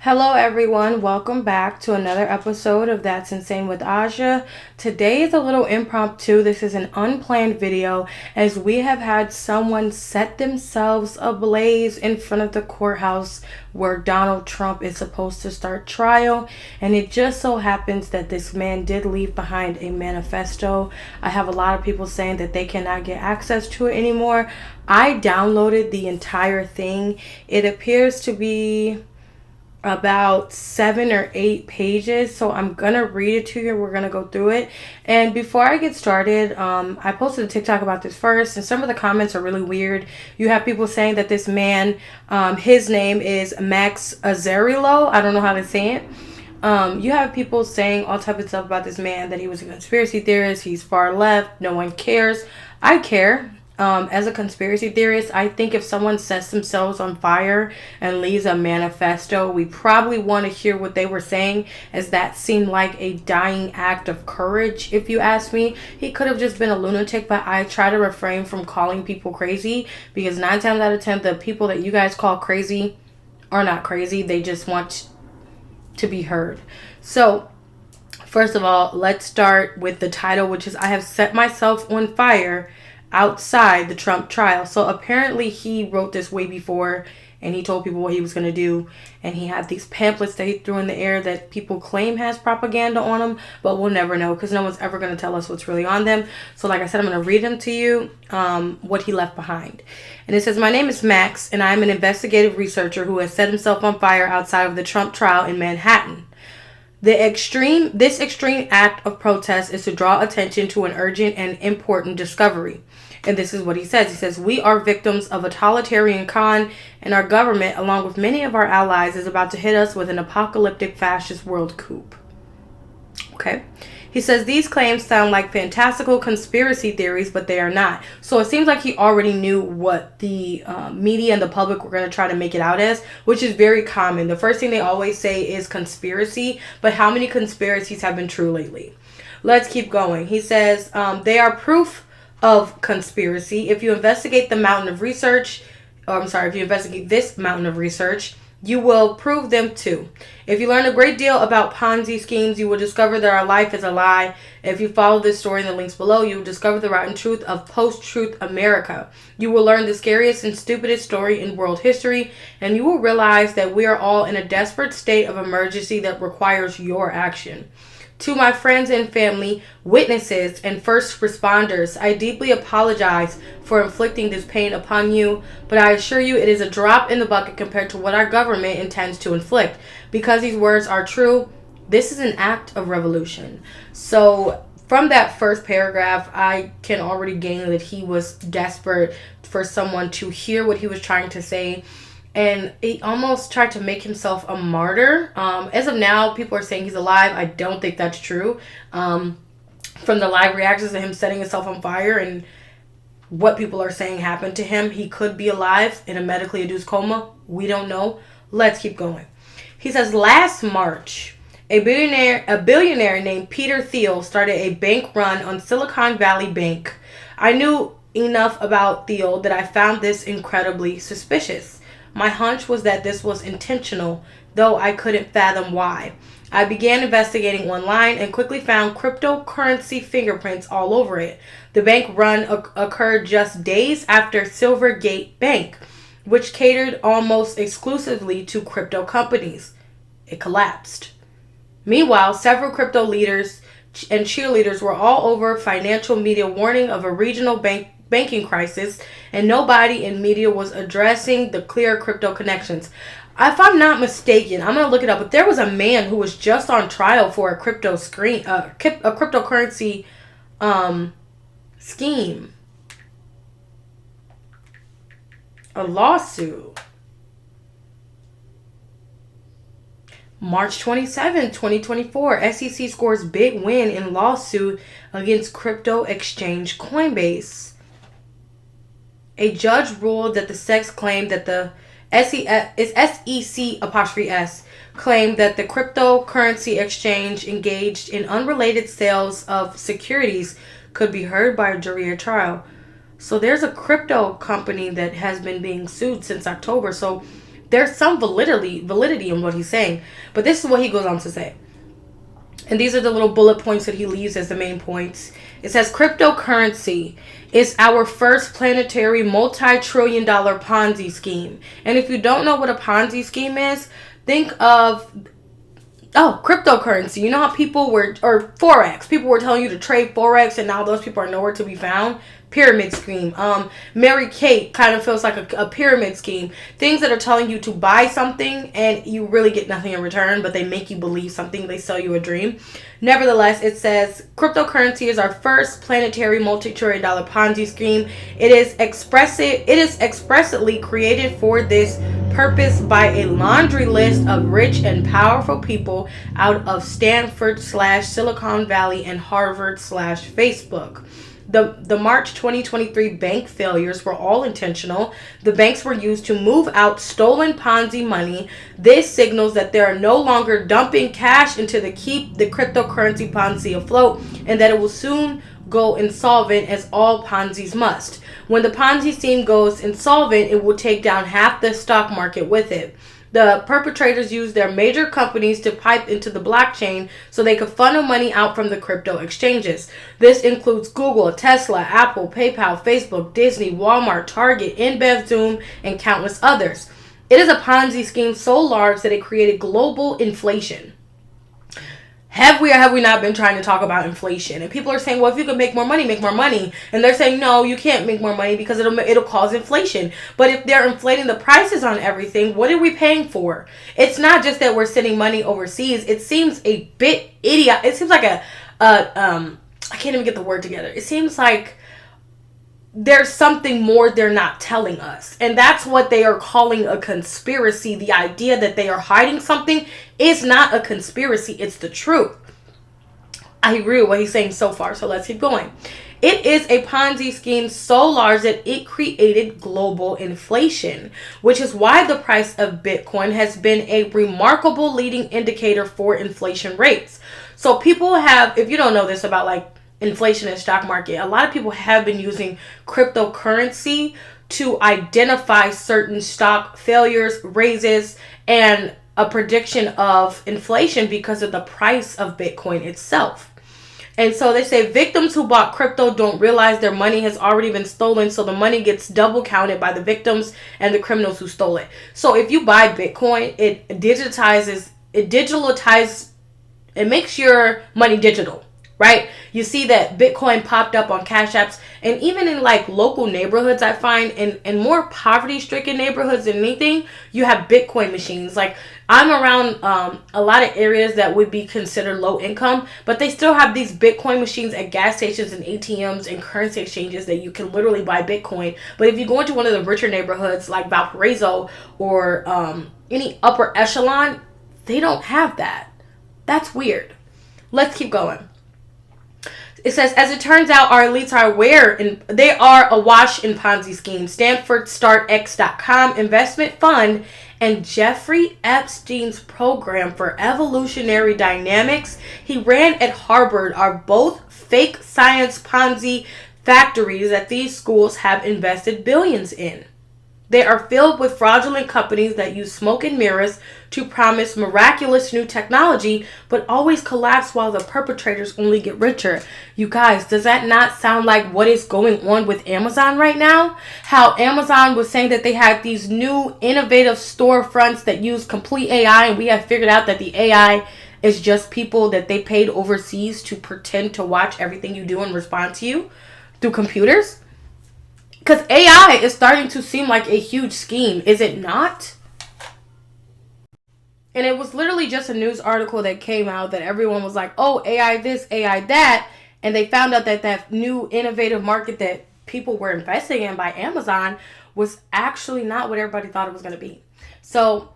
Hello, everyone. Welcome back to another episode of That's Insane with Aja. Today is a little impromptu. This is an unplanned video as we have had someone set themselves ablaze in front of the courthouse where Donald Trump is supposed to start trial. And it just so happens that this man did leave behind a manifesto. I have a lot of people saying that they cannot get access to it anymore. I downloaded the entire thing. It appears to be about 7 or 8 pages, so I'm gonna read it to you. We're gonna go through it, and before I get started, I posted a TikTok about this first, and some of the comments are really weird. You have people saying that this man, his name is Max Azzarello. I don't know how to say it. You have people saying all type of stuff about this man, that he was a conspiracy theorist, he's far left, no one cares. I care. As a conspiracy theorist, I think if someone sets themselves on fire and leaves a manifesto, we probably want to hear what they were saying, as that seemed like a dying act of courage, if you ask me. He could have just been a lunatic, but I try to refrain from calling people crazy, because 9 times out of 10, the people that you guys call crazy are not crazy. They just want to be heard. So, first of all, let's start with the title, which is I Have Set Myself on Fire Outside the Trump Trial. So apparently he wrote this way before, and he told people what he was going to do, and he had these pamphlets that he threw in the air that people claim has propaganda on them, but we'll never know because no one's ever going to tell us what's really on them. So like I said, I'm going to read them to you, what he left behind. And it says, "My name is Max, and I'm an investigative researcher who has set himself on fire outside of the Trump trial in Manhattan. This extreme act of protest is to draw attention to an urgent and important discovery." And this is what he says. He says, "We are victims of a totalitarian con, and our government, along with many of our allies, is about to hit us with an apocalyptic fascist world coup." Okay. He says, "These claims sound like fantastical conspiracy theories, but they are not." So it seems like he already knew what the media and the public were going to try to make it out as, which is very common. The first thing they always say is conspiracy, but how many conspiracies have been true lately? Let's keep going. He says, "They are proof of conspiracy. If you investigate this mountain of research, you will prove them too. If you learn a great deal about Ponzi schemes, you will discover that our life is a lie. If you follow this story in the links below, you will discover the rotten truth of post-truth America. You will learn the scariest and stupidest story in world history, and you will realize that we are all in a desperate state of emergency that requires your action. To my friends and family, witnesses, and first responders, I deeply apologize for inflicting this pain upon you, but I assure you it is a drop in the bucket compared to what our government intends to inflict. Because these words are true, this is an act of revolution." So from that first paragraph, I can already gain that he was desperate for someone to hear what he was trying to say. And he almost tried to make himself a martyr. As of now, people are saying he's alive. I don't think that's true. From the live reactions of him setting himself on fire and what people are saying happened to him, he could be alive in a medically induced coma. We don't know. Let's keep going. He says, "Last March, a billionaire named Peter Thiel started a bank run on Silicon Valley Bank. I knew enough about Thiel that I found this incredibly suspicious. My hunch was that this was intentional, though I couldn't fathom why. I began investigating online and quickly found cryptocurrency fingerprints all over it. The bank run occurred just days after Silvergate Bank, which catered almost exclusively to crypto companies. It collapsed. Meanwhile, several crypto leaders and cheerleaders were all over financial media warning of a regional banking crisis, and nobody in media was addressing the clear crypto connections." If I'm not mistaken, I'm going to look it up, but there was a man who was just on trial for a cryptocurrency scheme. A lawsuit. March 27, 2024, SEC scores big win in lawsuit against crypto exchange Coinbase. A judge ruled that the SEC claimed that the SEC claimed that the cryptocurrency exchange engaged in unrelated sales of securities could be heard by a jury at trial. So there's a crypto company that has been being sued since October. So there's some validity in what he's saying. But this is what he goes on to say. And these are the little bullet points that he leaves as the main points. It says cryptocurrency is our first planetary multi-trillion-dollar Ponzi scheme. And if you don't know what a Ponzi scheme is, think of cryptocurrency. You know how people were, or Forex, people were telling you to trade Forex and now those people are nowhere to be found? Pyramid scheme. Mary Kate kind of feels like a pyramid scheme. Things that are telling you to buy something and you really get nothing in return, but they make you believe something. They sell you a dream. Nevertheless, it says cryptocurrency is our first planetary multi-trillion-dollar Ponzi scheme. It is expressly created for this purpose by a laundry list of rich and powerful people out of Stanford / Silicon Valley and Harvard / Facebook. The March 2023 bank failures were all intentional. The banks were used to move out stolen Ponzi money. This signals that they are no longer dumping cash into the keep the cryptocurrency Ponzi afloat, and that it will soon go insolvent, as all Ponzi's must. When the Ponzi scheme goes insolvent, it will take down half the stock market with it. The perpetrators used their major companies to pipe into the blockchain so they could funnel money out from the crypto exchanges. This includes Google, Tesla, Apple, PayPal, Facebook, Disney, Walmart, Target, InBev, Zoom, and countless others. It is a Ponzi scheme so large that it created global inflation. Have we or have we not been trying to talk about inflation? And people are saying, well, if you could make more money, make more money. And they're saying, no, you can't make more money because it'll cause inflation. But if they're inflating the prices on everything, what are we paying for? It's not just that we're sending money overseas. It seems a bit idiot. It seems like I can't even get the word together. It seems like there's something more they're not telling us. And that's what they are calling a conspiracy. The idea that they are hiding something is not a conspiracy. It's the truth. I agree with what he's saying so far. So let's keep going. It is a Ponzi scheme so large that it created global inflation, which is why the price of Bitcoin has been a remarkable leading indicator for inflation rates. So people have, if you don't know this about like inflation in the stock market, a lot of people have been using cryptocurrency to identify certain stock failures, raises, and a prediction of inflation because of the price of Bitcoin itself. And so they say victims who bought crypto don't realize their money has already been stolen, so the money gets double counted by the victims and the criminals who stole it. So if you buy Bitcoin, it makes your money digital. Right? You see that Bitcoin popped up on Cash Apps, and even in like local neighborhoods, I find in more poverty-stricken neighborhoods than anything, you have Bitcoin machines. Like I'm around a lot of areas that would be considered low income, but they still have these Bitcoin machines at gas stations and ATMs and currency exchanges that you can literally buy Bitcoin. But if you go into one of the richer neighborhoods like Valparaiso or any upper echelon, they don't have that. That's weird. Let's keep going. It says, as it turns out, our elites are aware and they are awash in Ponzi schemes. Stanford StartX.com investment fund and Jeffrey Epstein's program for evolutionary dynamics he ran at Harvard are both fake science Ponzi factories that these schools have invested billions in. They are filled with fraudulent companies that use smoke and mirrors to promise miraculous new technology, but always collapse while the perpetrators only get richer. You guys, does that not sound like what is going on with Amazon right now? How Amazon was saying that they had these new innovative storefronts that use complete AI, and we have figured out that the AI is just people that they paid overseas to pretend to watch everything you do and respond to you through computers. Because AI is starting to seem like a huge scheme, is it not? And it was literally just a news article that came out that everyone was like, oh, AI this, AI that. And they found out that that new innovative market that people were investing in by Amazon was actually not what everybody thought it was going to be. So,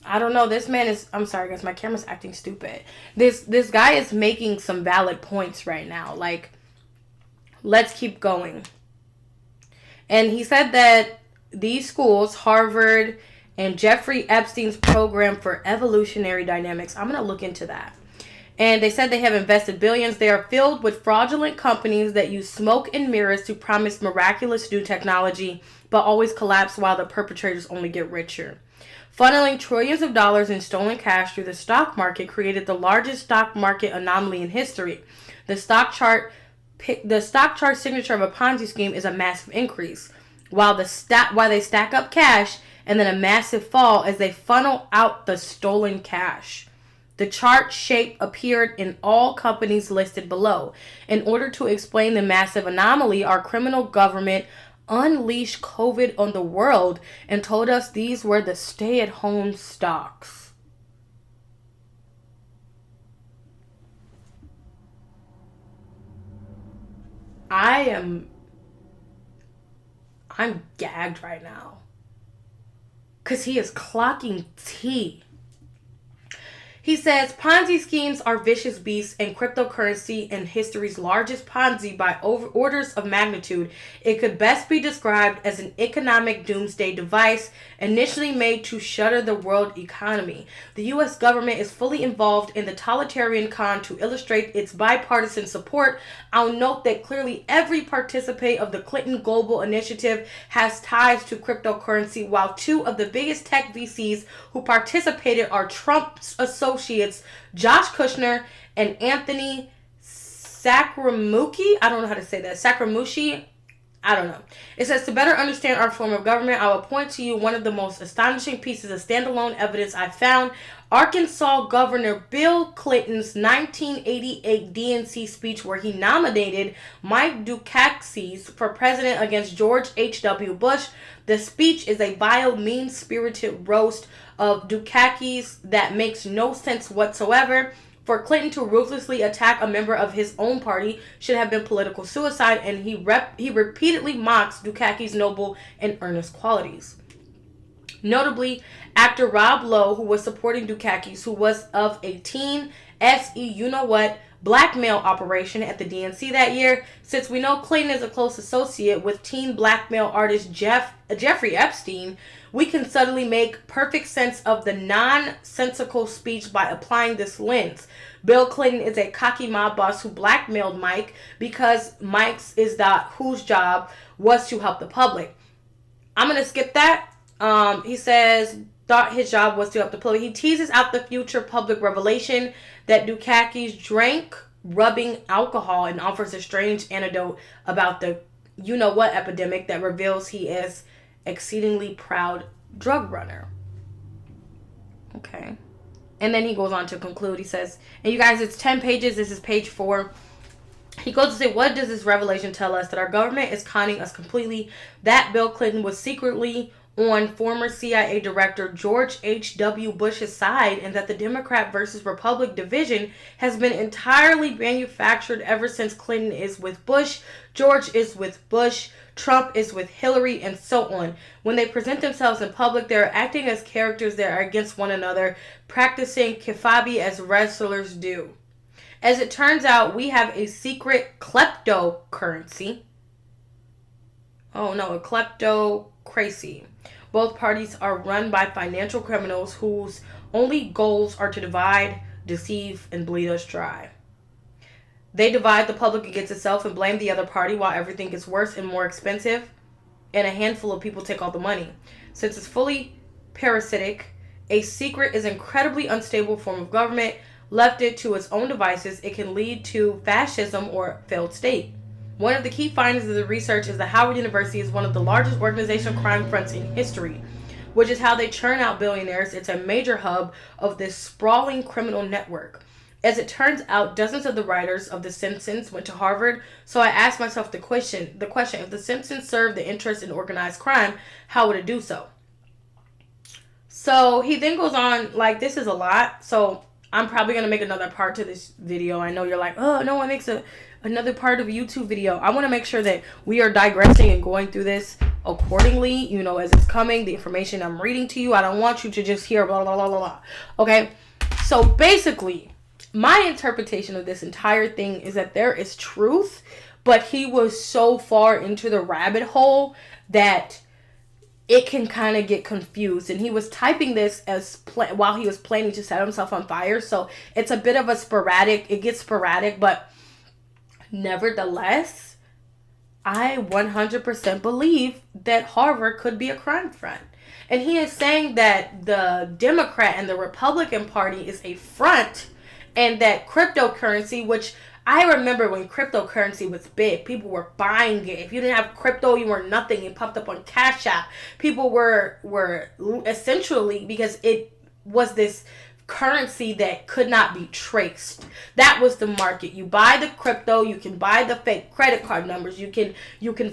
I don't know. This man is, I'm sorry guys, my camera's acting stupid. This guy is making some valid points right now. Like, let's keep going. And he said that these schools, Harvard and Jeffrey Epstein's program for evolutionary dynamics, I'm going to look into that. And they said they have invested billions. They are filled with fraudulent companies that use smoke and mirrors to promise miraculous new technology, but always collapse while the perpetrators only get richer. Funneling trillions of dollars in stolen cash through the stock market created the largest stock market anomaly in history. The stock chart signature of a Ponzi scheme is a massive increase, while they stack up cash and then a massive fall as they funnel out the stolen cash. The chart shape appeared in all companies listed below. In order to explain the massive anomaly, our criminal government unleashed COVID on the world and told us these were the stay-at-home stocks. I'm gagged right now. Because he is clocking tea. He says Ponzi schemes are vicious beasts and cryptocurrency in history's largest Ponzi by orders of magnitude. It could best be described as an economic doomsday device initially made to shutter the world economy. The U.S. government is fully involved in the totalitarian con. To illustrate its bipartisan support, I'll note that clearly every participant of the Clinton Global Initiative has ties to cryptocurrency, while two of the biggest tech VCs who participated are Trump's associates Josh Kushner and Anthony Scaramucci. I don't know how to say that. Scaramucci. I don't know. It says, to better understand our form of government, I will point to you one of the most astonishing pieces of standalone evidence I found. Arkansas Governor Bill Clinton's 1988 DNC speech where he nominated Mike Dukakis for president against George H.W. Bush. The speech is a vile, mean-spirited roast of Dukakis that makes no sense whatsoever. For Clinton to ruthlessly attack a member of his own party should have been political suicide, and he repeatedly mocks Dukakis' noble and earnest qualities. Notably, actor Rob Lowe, who was supporting Dukakis, who was of a teen you-know-what blackmail operation at the DNC that year. Since we know Clinton is a close associate with teen blackmail artist Jeffrey Epstein, we can suddenly make perfect sense of the nonsensical speech by applying this lens. Bill Clinton is a cocky mob boss who blackmailed Mike because whose job was to help the public. I'm going to skip that. He says, thought his job was to help the public. He teases out the future public revelation that Dukakis drank rubbing alcohol and offers a strange anecdote about the you-know-what epidemic that reveals he is exceedingly proud drug runner. Okay. And then he goes on to conclude. He says, and you guys, it's 10 pages. This is page 4. He goes to say, what does this revelation tell us? That our government is conning us completely. That Bill Clinton was secretly on former CIA Director George H.W. Bush's side, and that the Democrat versus Republican division has been entirely manufactured ever since Clinton is with Bush, George is with Bush, Trump is with Hillary, and so on. When they present themselves in public, they are acting as characters that are against one another, practicing kifabi as wrestlers do. As it turns out, we have a secret kleptocurrency. Oh no, a kleptocracy. Both parties are run by financial criminals whose only goals are to divide, deceive, and bleed us dry. They divide the public against itself and blame the other party while everything gets worse and more expensive, and a handful of people take all the money. Since it's fully parasitic, a secret is an incredibly unstable form of government. Left it to its own devices, it can lead to fascism or failed state. One of the key findings of the research is that Howard University is one of the largest organizational crime fronts in history, which is how they churn out billionaires. It's a major hub of this sprawling criminal network. As it turns out, dozens of the writers of The Simpsons went to Harvard, so I asked myself the question, if The Simpsons served the interest in organized crime, how would it do so? So he then goes on, like, this is a lot, so I'm probably going to make another part to this video. I know you're like, oh, no one makes another part of a YouTube video. I want to make sure that we are digressing and going through this accordingly, you know, as it's coming, the information I'm reading to you. I don't want you to just hear blah, blah, blah, blah, blah. Okay? So basically, my interpretation of this entire thing is that there is truth, but he was so far into the rabbit hole that it can kind of get confused. And he was typing this while he was planning to set himself on fire. So it's a bit of it gets sporadic, but nevertheless, I 100% believe that Harvard could be a crime front. And he is saying that the Democrat and the Republican Party is a front, and that cryptocurrency, which I remember when cryptocurrency was big, people were buying it. If you didn't have crypto, you were nothing. It popped up on Cash App. People were essentially, because it was this currency that could not be traced. That was the market. You buy the crypto, you can buy the fake credit card numbers, you can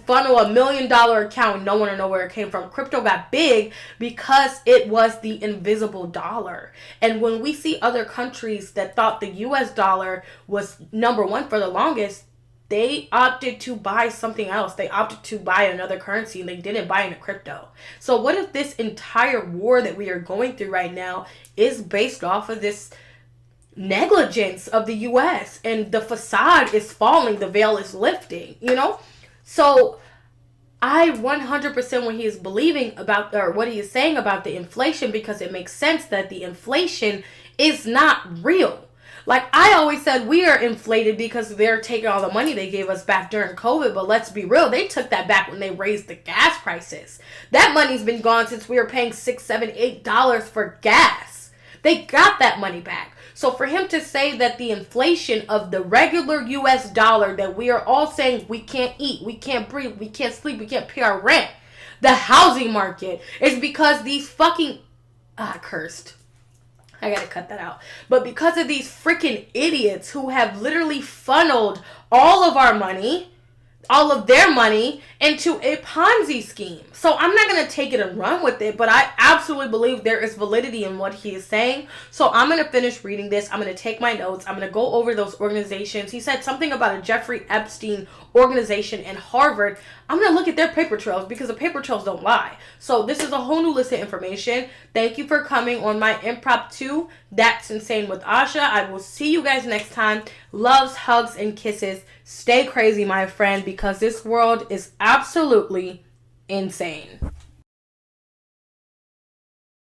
funnel $1 million account and no one will know where it came from. Crypto got big because it was the invisible dollar. And when we see other countries that thought the US dollar was number one for the longest, they opted to buy something else. They opted to buy another currency and they didn't buy into crypto. So what if this entire war that we are going through right now is based off of this negligence of the US, and the facade is falling, the veil is lifting, you know? So I 100% when he is believing about, or what he is saying about the inflation, because it makes sense that the inflation is not real. Like I always said, we are inflated because they're taking all the money they gave us back during COVID. But let's be real, they took that back when they raised the gas prices. That money's been gone since we were paying $6, $7, $8 for gas. They got that money back. So for him to say that the inflation of the regular US dollar, that we are all saying we can't eat, we can't breathe, we can't sleep, we can't pay our rent, the housing market, is because these fucking... cursed. I gotta cut that out. But because of these freaking idiots who have literally funneled all of our money, all of their money, into a Ponzi scheme. So I'm not going to take it and run with it, but I absolutely believe there is validity in what he is saying. So I'm going to finish reading this. I'm going to take my notes. I'm going to go over those organizations. He said something about a Jeffrey Epstein organization in Harvard. I'm going to look at their paper trails because the paper trails don't lie. So this is a whole new list of information. Thank you for coming on my impromptu That's Insane with Asha. I will see you guys next time. Loves, hugs, and kisses. Stay crazy, my friend, because this world is absolutely insane.